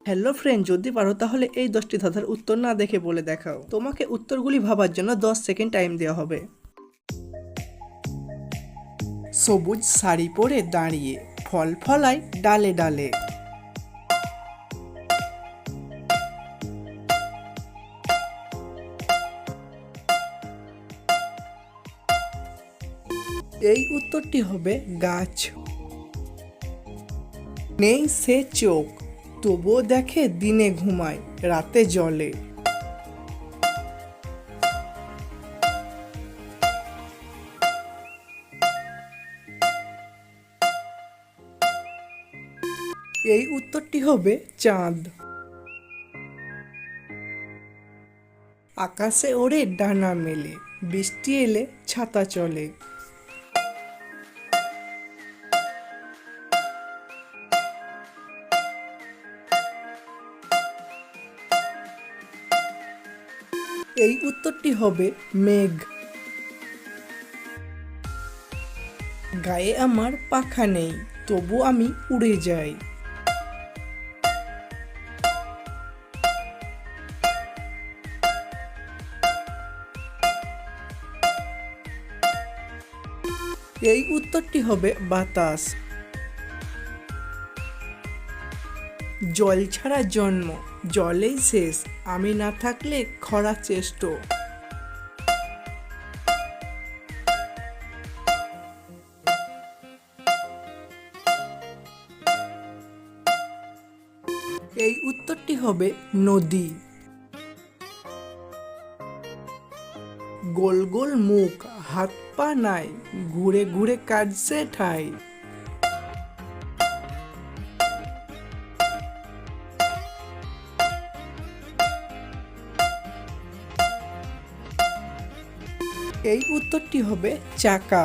Hello friend, যদি পারো তাহলে এই 10টি ধাঁধার উত্তর না দেখে বলে দেখাও। তোমাকে উত্তরগুলি ভাবার জন্য 10 সেকেন্ড টাইম দেওয়া হবে। সবুজ শাড়ি পরে দাঁড়িয়ে ফল ফলায় ডালে ডালে। এই উত্তরটি হবে গাছ। নেই সে চোখ, তবুও দেখে দিনে ঘুমায় রাতে জলে। এই উত্তরটি হবে চাঁদ। আকাশে ওড়ে ডানা মেলে, বৃষ্টি এলে ছাতা চলে। এই উত্তরটি হবে মেঘ। গায়ে আমার পাখা নেই, তবু আমি উড়ে যাই। এই উত্তরটি হবে বাতাস। জল ছাড়া জন্ম, জলেই শেষ, আমি না থাকলে খরা চেষ্ট। এই উত্তরটি হবে নদী। গোল গোল মুখ, হাত পা নাই, ঘুরে ঘুরে কাটছে ঠাই। এই উত্তরটি হবে চাকা।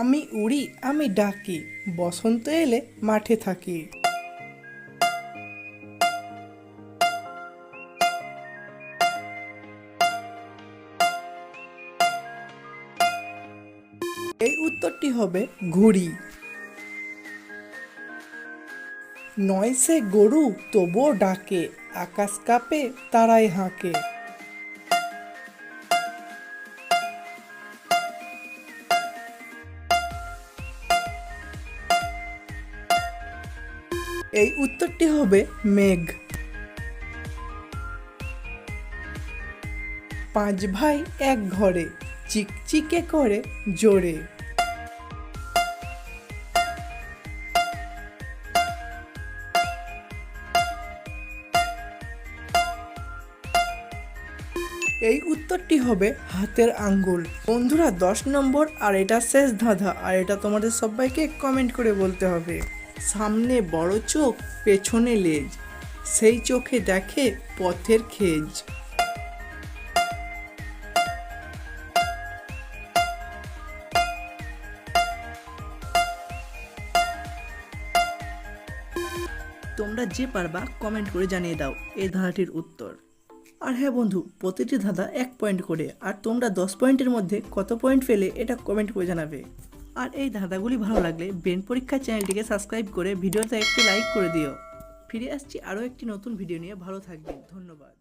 আমি উড়ি আমি ডাকি, বসন্ত এলে মাঠে থাকি। এই উত্তরটি হবে ঘুড়ি। নয় সে গরু, তবুও ডাকে, আকাশ কাঁপে তারাই হাঁকে। এই উত্তরটি হবে মেঘ। 5 ভাই এক ঘরে, চিকচিকে করে জোরে। এই উত্তরটি হবে হাতের আঙ্গুল। বন্ধুরা, 10 নম্বর আর এটা শেষ ধাঁধা, আর এটা তোমাদের সবাইকে কমেন্ট করে বলতে হবে। সামনে বড় চোখ, পেছনে লেজ, সেই চোখে দেখে পথের খেজ। তোমরা যে পারবা কমেন্ট করে জানিয়ে দাও এই ধাঁধাটির উত্তর। আর হ্যাঁ বন্ধু, প্রতিটি ধাঁধা 1 পয়েন্ট করে, আর তোমরা 10 পয়েন্টের মধ্যে কত পয়েন্ট পেলে এটা কমেন্ট করে জানাবে। আর এই ধাঁধাগুলি ভালো লাগলে ব্রেন পরীক্ষা চ্যানেলটিকে সাবস্ক্রাইব করে ভিডিওতে একটি লাইক করে দিও। ফিরে আসছি আরও একটি নতুন ভিডিও নিয়ে। ভালো থাকবেন, ধন্যবাদ।